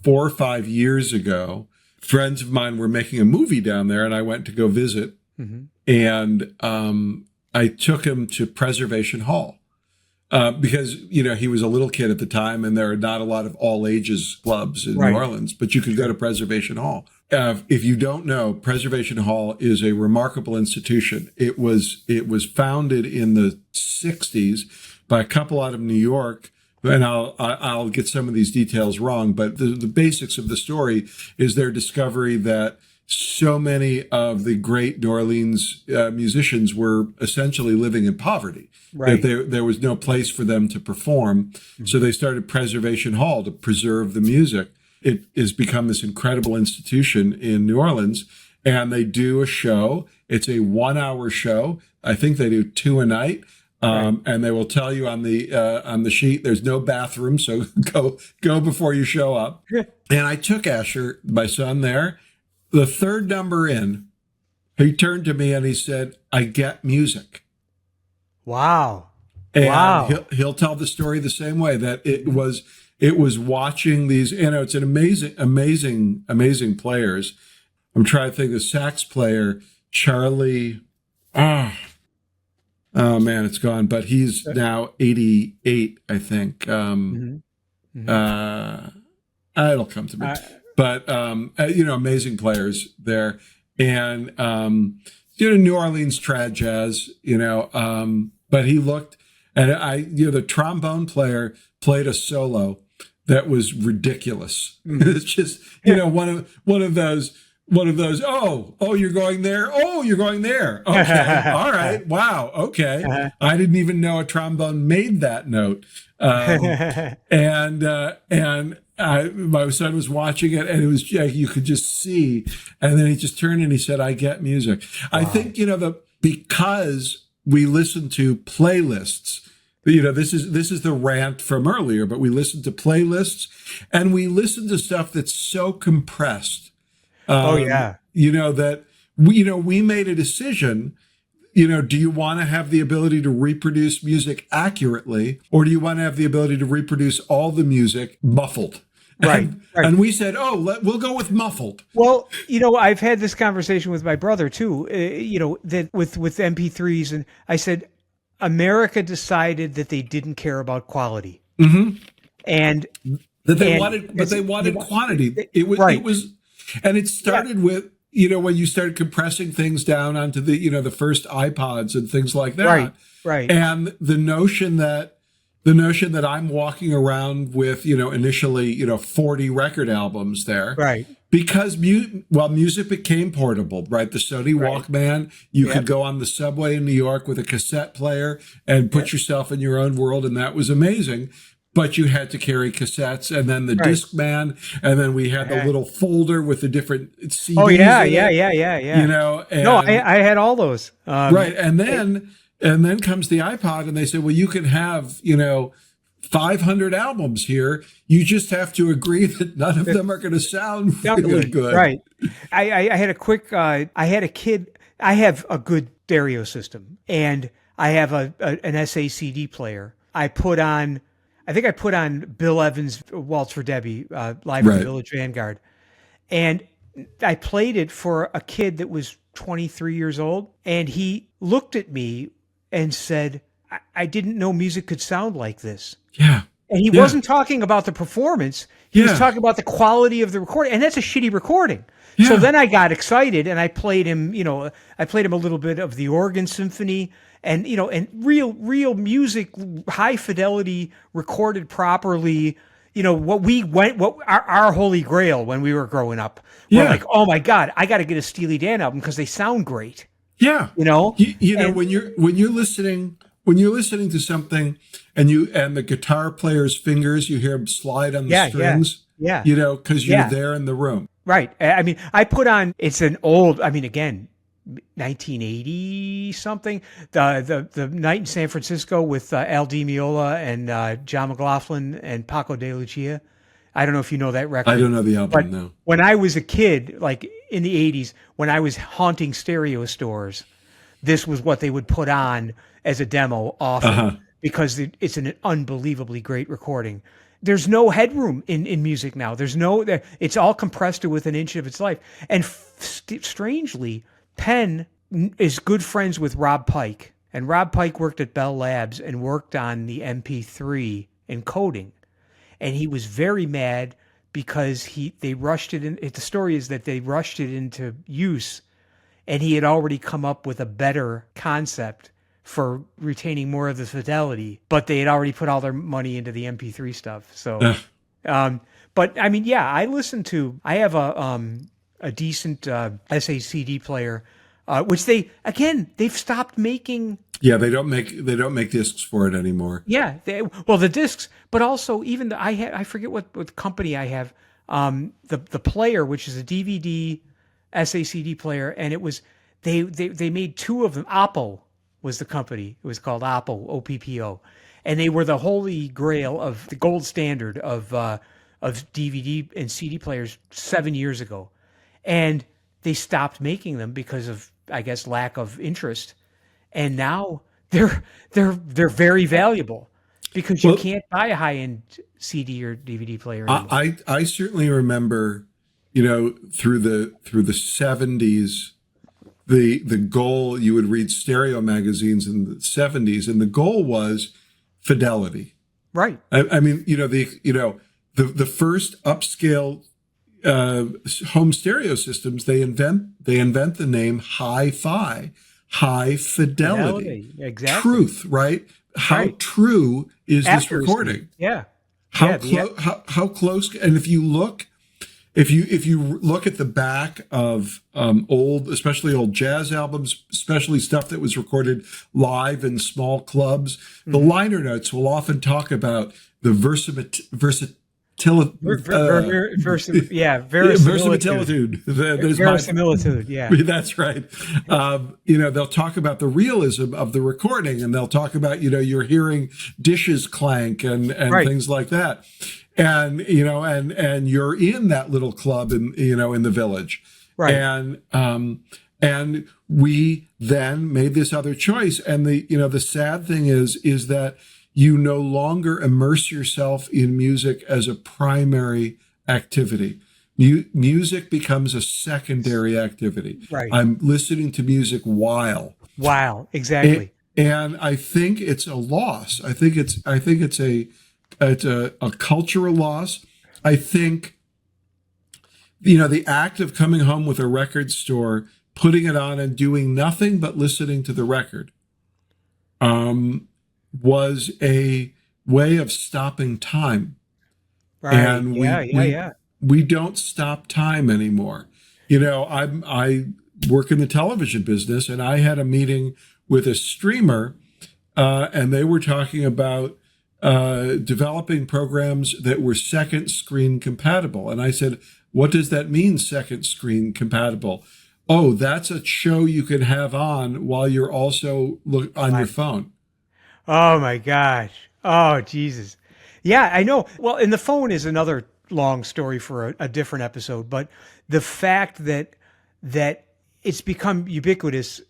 4 or 5 years ago. Friends of mine were making a movie down there, and I went to go visit. Mm-hmm. And I took him to Preservation Hall because, he was a little kid at the time, and there are not a lot of all ages clubs in Right. New Orleans, but you could go to Preservation Hall. If you don't know, Preservation Hall is a remarkable institution. It was founded in the 60s by a couple out of New York. And I'll get some of these details wrong, but the basics of the story is their discovery that so many of the great New Orleans musicians were essentially living in poverty. Right. That there was no place for them to perform. So they started Preservation Hall to preserve the music. It has become this incredible institution in New Orleans, and they do a show. It's a 1 hour show. I think they do 2 a night. And they will tell you on the sheet, there's no bathroom, so go before you show up. And I took Asher, my son, there. The third number in, he turned to me and he said, "I get music." Wow. And Wow. he'll tell the story the same way, that it was watching these. It's an amazing players. I'm trying to think. The sax player Charlie. Oh man, it's gone. But he's now 88, I think. It'll come to me. But amazing players there, and New Orleans trad jazz. But he looked, and the trombone player played a solo that was ridiculous. It's just one of those. Oh, you're going there. Oh, you're going there. Okay, all right. Wow. Okay, I didn't even know a trombone made that note. My son was watching it, and it was you could just see. And then he just turned and he said, "I get music." Wow. I think because we listen to playlists. This is the rant from earlier, but we listen to playlists, and we listen to stuff that's so compressed. That we made a decision. Do you want to have the ability to reproduce music accurately, or do you want to have the ability to reproduce all the music muffled? Right. And we said, we'll go with muffled. Well, I've had this conversation with my brother too, that with MP3s, and I said, America decided that they didn't care about quality. Mm-hmm. And that they wanted quantity. It was, and it started with, when you started compressing things down onto the first iPods and things like that. Right. And the notion that I'm walking around with, initially, 40 record albums there. Right. Because music became portable, right? The Sony Walkman, you could go on the subway in New York with a cassette player and put yourself in your own world. And that was amazing. But you had to carry cassettes, and then the Discman, and then we had the little folder with the different CDs. Oh yeah. I had all those. Right, and then comes the iPod, and they said, well, you can have 500 albums here. You just have to agree that none of them are going to sound really good. Right. I had a quick. I had a kid. I have a good stereo system, and I have an SACD player. I think I put on Bill Evans' Waltz for Debbie, live at the Village Vanguard. And I played it for a kid that was 23 years old. And he looked at me and said, I didn't know music could sound like this. Yeah. And he wasn't talking about the performance. He was talking about the quality of the recording. And that's a shitty recording. Yeah. So then I got excited, and I played him, a little bit of the Organ Symphony. And and real music, high fidelity, recorded properly. What our holy grail when we were growing up. We're like, oh my God, I got to get a Steely Dan album because they sound great. Yeah, when you're listening to something, and the guitar player's fingers, you hear him slide on the strings. Yeah. Because you're there in the room. Right. I mean, I put on. It's an old. I mean, again. 1980 something, the night in San Francisco with Al Di Meola and John McLaughlin and Paco de Lucia. I don't know if you know that record. I don't know the album, no. When I was a kid, like in the 80s, when I was haunting stereo stores, this was what they would put on as a demo often because it's an unbelievably great recording. There's no headroom in music now. It's all compressed to within an inch of its life. And strangely, Penn is good friends with Rob Pike. And Rob Pike worked at Bell Labs and worked on the MP3 encoding. And he was very mad because they rushed it in. The story is that they rushed it into use, and he had already come up with a better concept for retaining more of the fidelity, but they had already put all their money into the MP3 stuff. So, but I mean, yeah, I have a decent SACD player, which they've stopped making. Yeah, they don't make discs for it anymore. Yeah, the discs, but also even I forget what company I have. The player, which is a DVD SACD player, and it was they made two of them. Oppo was the company. It was called Oppo, OPPO, and they were the holy grail of the gold standard of DVD and CD players 7 years ago, and they stopped making them because of, I guess, lack of interest, and now they're very valuable because you can't buy a high-end CD or DVD player anymore. I certainly remember, through the 70s, the goal, you would read stereo magazines in the 70s, and the goal was fidelity. Right. I mean, the first upscale home stereo systems, they invent the name hi-fi, high fidelity. Exactly. Truth, right? How true is this recording? Yeah. How close? And if you look at the back of especially old jazz albums, especially stuff that was recorded live in small clubs, the liner notes will often talk about the verisimilitude. Verisimilitude, yeah. That's right. They'll talk about the realism of the recording, and they'll talk about, you're hearing dishes clank and things like that. And, and you're in that little club in the village. Right. And we then made this other choice. And the sad thing is that you no longer immerse yourself in music as a primary activity. Music becomes a secondary activity. Right. I'm listening to music while. Wow, exactly. And I think it's a loss. I think it's a cultural loss. I think, the act of coming home with a record store, putting it on and doing nothing but listening to the record, was a way of stopping time. Right. And we don't stop time anymore. I work in the television business, and I had a meeting with a streamer, and they were talking about developing programs that were second screen compatible. And I said, what does that mean, second screen compatible? Oh, that's a show you can have on while you're also on your phone. Oh my gosh. Oh, Jesus. Yeah, I know. Well, and the phone is another long story for a different episode, but the fact that it's become ubiquitous,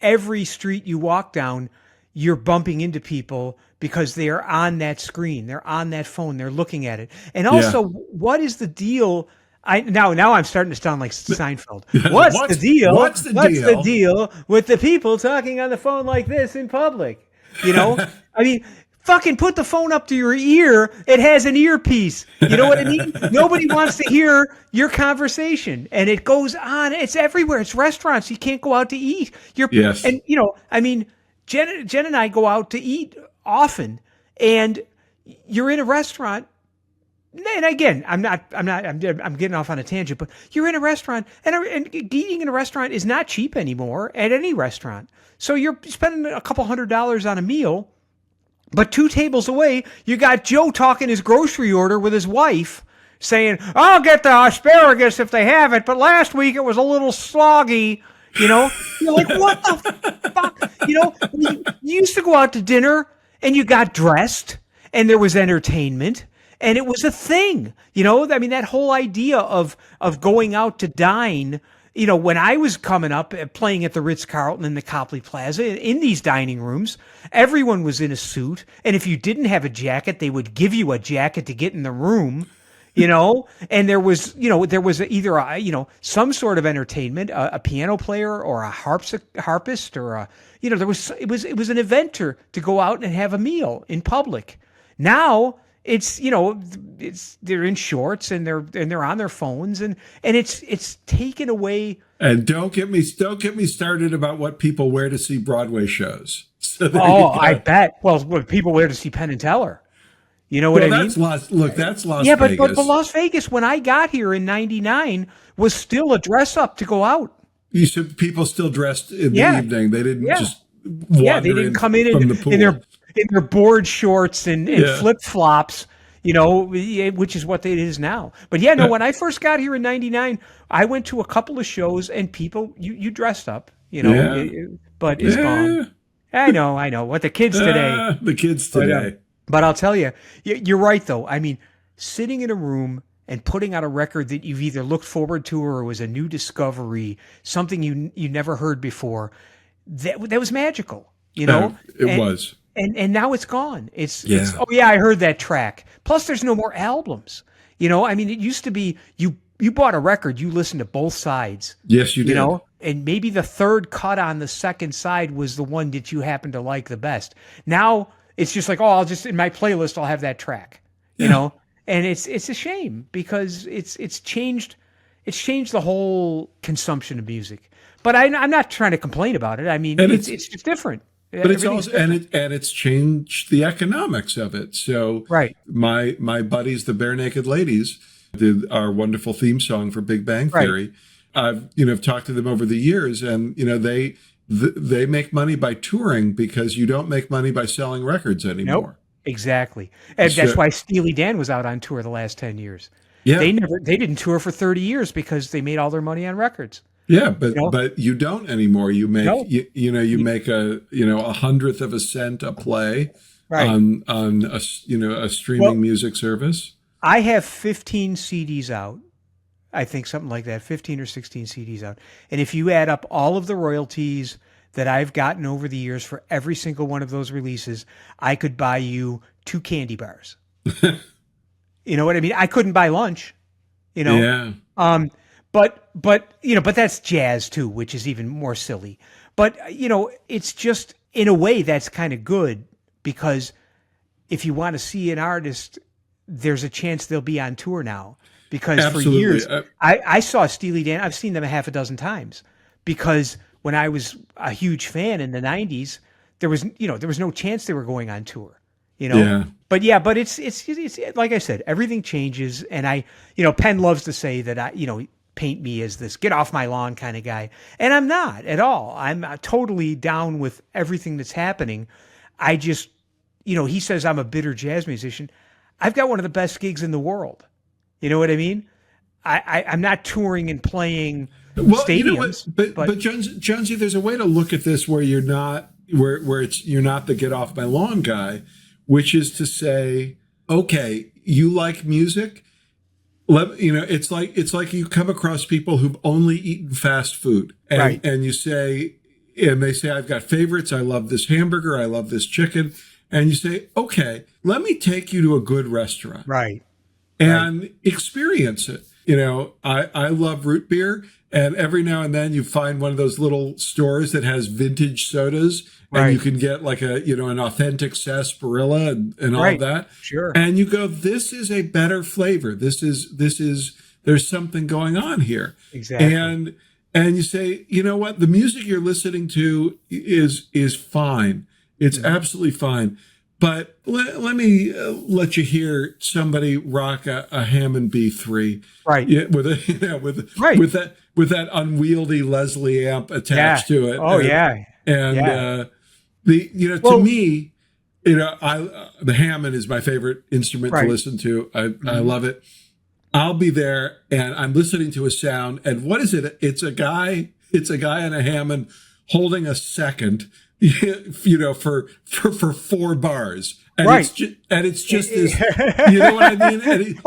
every street you walk down, you're bumping into people because they are on that screen, they're on that phone, they're looking at it. And also, what is the deal? Now I'm starting to sound like Seinfeld. What's the deal? What's the deal with the people talking on the phone like this in public? I mean, fucking put the phone up to your ear. It has an earpiece. You know what I mean? Nobody wants to hear your conversation, and it goes on. It's everywhere. It's restaurants. You can't go out to eat. Yes. And I mean, Jen and I go out to eat often, and you're in a restaurant. And again, I'm getting off on a tangent, but you're in a restaurant, and eating in a restaurant is not cheap anymore at any restaurant. So you're spending a couple $100s on a meal, but 2 tables away, you got Joe talking his grocery order with his wife, saying, "I'll get the asparagus if they have it, but last week it was a little soggy." You're like, what the fuck? You used to go out to dinner and you got dressed and there was entertainment. And it was a thing, I mean, that whole idea of going out to dine when I was coming up playing at the Ritz-Carlton in the Copley Plaza, in these dining rooms, everyone was in a suit. And if you didn't have a jacket, they would give you a jacket to get in the room. And there was either some sort of entertainment, a piano player or a harpist or it was an event to go out and have a meal in public. Now it's they're in shorts and they're on their phones and it's taken away. And don't get me started about what people wear to see Broadway shows. So I bet. Well, what people wear to see Penn and Teller. You know what I mean? That's Las Vegas. Yeah, but Las Vegas, when I got here in '99, was still a dress up to go out. You said people still dressed in the evening. They didn't just they didn't come in their board shorts and flip flops. Which is what it is now. But when I first got here in '99, I went to a couple of shows and people you dressed up. But it's gone. I know. What the kids today? The kids today. But I'll tell you, you're right, though. I mean, sitting in a room and putting out a record that you've either looked forward to or was a new discovery, something you never heard before, that was magical, It was. And now it's gone. It's I heard that track. Plus, there's no more albums. I mean, it used to be you bought a record, you listened to both sides. Yes, you did. And maybe the third cut on the second side was the one that you happened to like the best. Now, it's just like, I'll just in my playlist, I'll have that track, and it's a shame because it's changed the whole consumption of music. But I'm not trying to complain about it. I mean, it's just different. But it's also different. and it's changed the economics of it. So right, my buddies, the Bare Naked Ladies, did our wonderful theme song for Big Bang Theory. Right. I've talked to them over the years, and they make money by touring because you don't make money by selling records anymore. Nope, exactly. And that's why Steely Dan was out on tour the last 10 years. Yeah. They didn't tour for 30 years because they made all their money on records. Yeah, but you don't anymore. You make you make a 100th of a cent a play on a streaming music service. I have 15 CDs out. I think something like that, 15 or 16 CDs out. And if you add up all of the royalties that I've gotten over the years for every single one of those releases, I could buy you 2 candy bars. You know what I mean? I couldn't buy lunch, Yeah. But that's jazz too, which is even more silly. But, it's just, in a way, that's kind of good because if you want to see an artist, there's a chance they'll be on tour now. Because Absolutely. For years, I saw Steely Dan. I've seen them a half a dozen times because when I was a huge fan in the 90s, there was no chance they were going on tour, Yeah. But it's like I said, everything changes. And Penn loves to say that paint me as this get off my lawn kind of guy. And I'm not at all. I'm totally down with everything that's happening. I just, he says I'm a bitter jazz musician. I've got one of the best gigs in the world. You know what I mean? I'm not touring and playing stadiums. But Jonesy, there's a way to look at this where you're not you're not the get off my lawn guy, which is to say, okay, you like music. It's like you come across people who've only eaten fast food, and you say, and they say, I've got favorites. I love this hamburger. I love this chicken. And you say, okay, let me take you to a good restaurant. Right. And experience it. I love root beer, and every now and then you find one of those little stores that has vintage sodas, and you can get like an authentic sarsaparilla and all of that. Sure. And you go, this is a better flavor. This is there's something going on here. Exactly. And you say, you know what, the music you're listening to is fine. It's absolutely fine. But let me let you hear somebody rock a Hammond B3, right? Yeah, with that unwieldy Leslie amp attached to it. Oh, to me, the Hammond is my favorite instrument to listen to. I love it. I'll be there and I'm listening to a sound, and what is it? It's a guy in a Hammond holding a second. For 4 bars, and it's just this. You know what I mean? And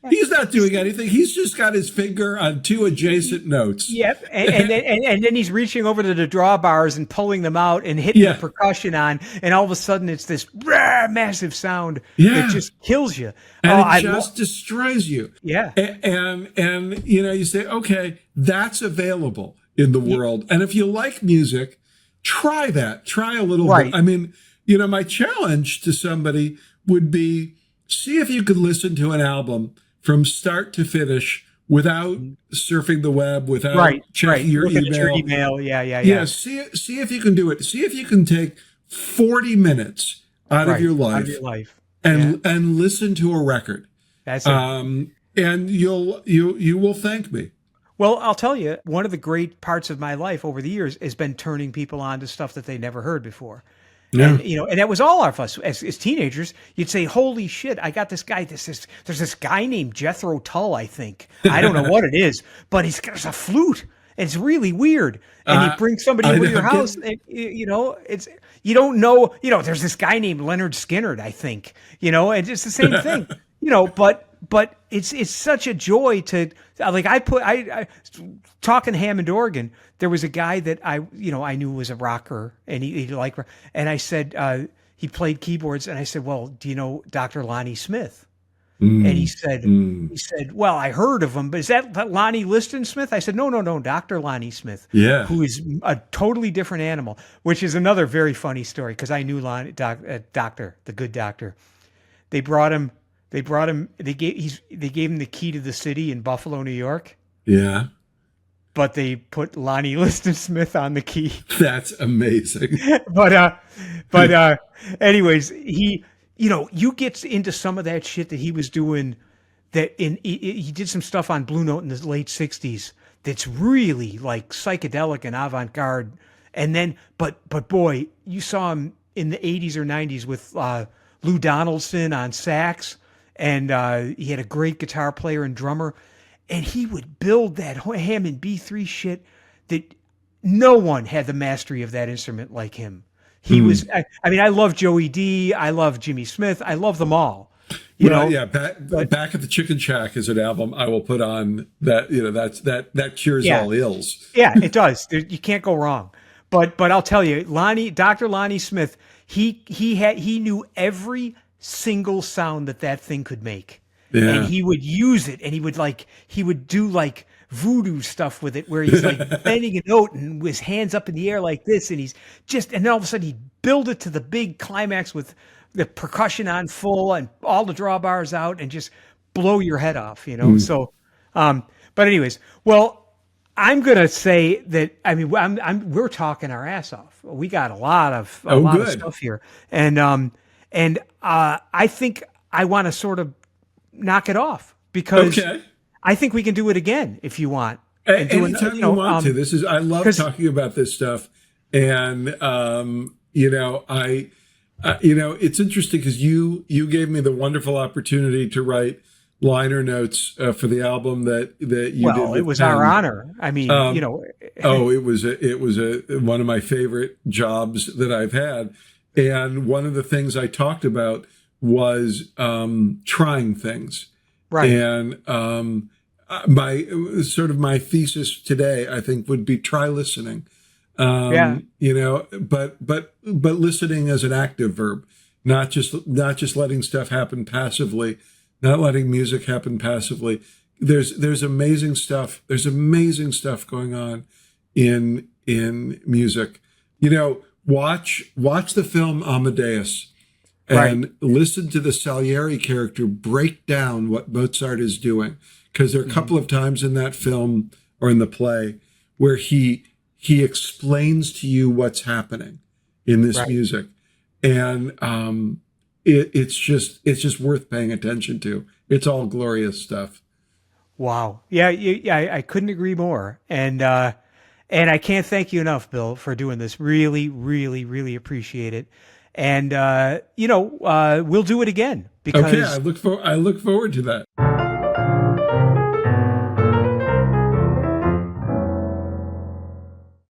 He's not doing anything. He's just got his finger on two adjacent notes. Yep, and then he's reaching over to the drawbars and pulling them out and hitting the Yeah. percussion on, and all of a sudden it's this massive sound Yeah. that just kills you. And I it just destroys you. Yeah. And you say, okay, that's available in the world. And if you like music, try that. Try a little Right. bit. I mean, my challenge to somebody would be, see if you could listen to an album from start to finish without surfing the web, without checking your Looking email. at your email. Yeah. Yeah, see if you can do it. See if you can take 40 minutes out of your life, and listen to a record. That's it. And you will thank me. Well, I'll tell you, one of the great parts of my life over the years has been turning people on to stuff that they never heard before. Yeah. And that was all of us as teenagers. You'd say, "Holy shit! I got this guy. There's this guy named Jethro Tull. I think I don't know what it is, but he's got a flute. And it's really weird. And you bring somebody over to your house, and it's you don't know. There's this guy named Leonard Skinner. I think and it's the same thing. But it's such a joy to I talking Hammond organ. There was a guy that I knew was a rocker, and he liked, and I said he played keyboards, and I said, well, do you know Dr. Lonnie Smith? And he said, well, I heard of him, but is that Lonnie Liston Smith? I said, no, Dr. Lonnie Smith, who is a totally different animal, which is another very funny story because I knew Lonnie, doctor, the good doctor. They brought him. They gave him the key to the city in Buffalo, New York. Yeah. But they put Lonnie Liston Smith on the key. That's amazing. but anyways, he you get into some of that shit that he was doing. He did some stuff on Blue Note in the late '60s that's really like psychedelic and avant-garde. And then, but boy, you saw him in the '80s or '90s with Lou Donaldson on sax. And he had a great guitar player and drummer, and he would build that Hammond B3 shit that no one had the mastery of that instrument like him. He was, I love Joey D. I love Jimmy Smith. I love them all. Yeah. Back at the Chicken Shack is an album I will put on that, that cures all ills. Yeah, it does. You can't go wrong. But I'll tell you, Dr. Lonnie Smith, he knew every single sound that thing could make. Yeah. And he would use it, and he would do like voodoo stuff with it where he's like bending a note and his hands up in the air like this, and and then all of a sudden he'd build it to the big climax with the percussion on full and all the drawbars out and just blow your head off, So but anyways, well, I'm gonna say that we're talking our ass off. We got a lot of stuff here, and I think I want to sort of knock it off because I think we can do it again if you want. Anytime you want to. I love talking about this stuff, and it's interesting because you gave me the wonderful opportunity to write liner notes for the album that you did. Well, it was our honor. it was one of my favorite jobs that I've had. And one of the things I talked about was trying things. Right. And my thesis today, I think, would be try listening. But listening as an active verb, not just letting stuff happen passively, not letting music happen passively. There's amazing stuff. There's amazing stuff going on in music. Watch the film Amadeus and listen to the Salieri character break down what Mozart is doing. Because there are a couple of times in that film or in the play where he explains to you what's happening in this music. And it's just worth paying attention to. It's all glorious stuff. Wow. Yeah, I couldn't agree more. And I can't thank you enough, Bill, for doing this. Really, really, really appreciate it. And we'll do it again because I look forward to that.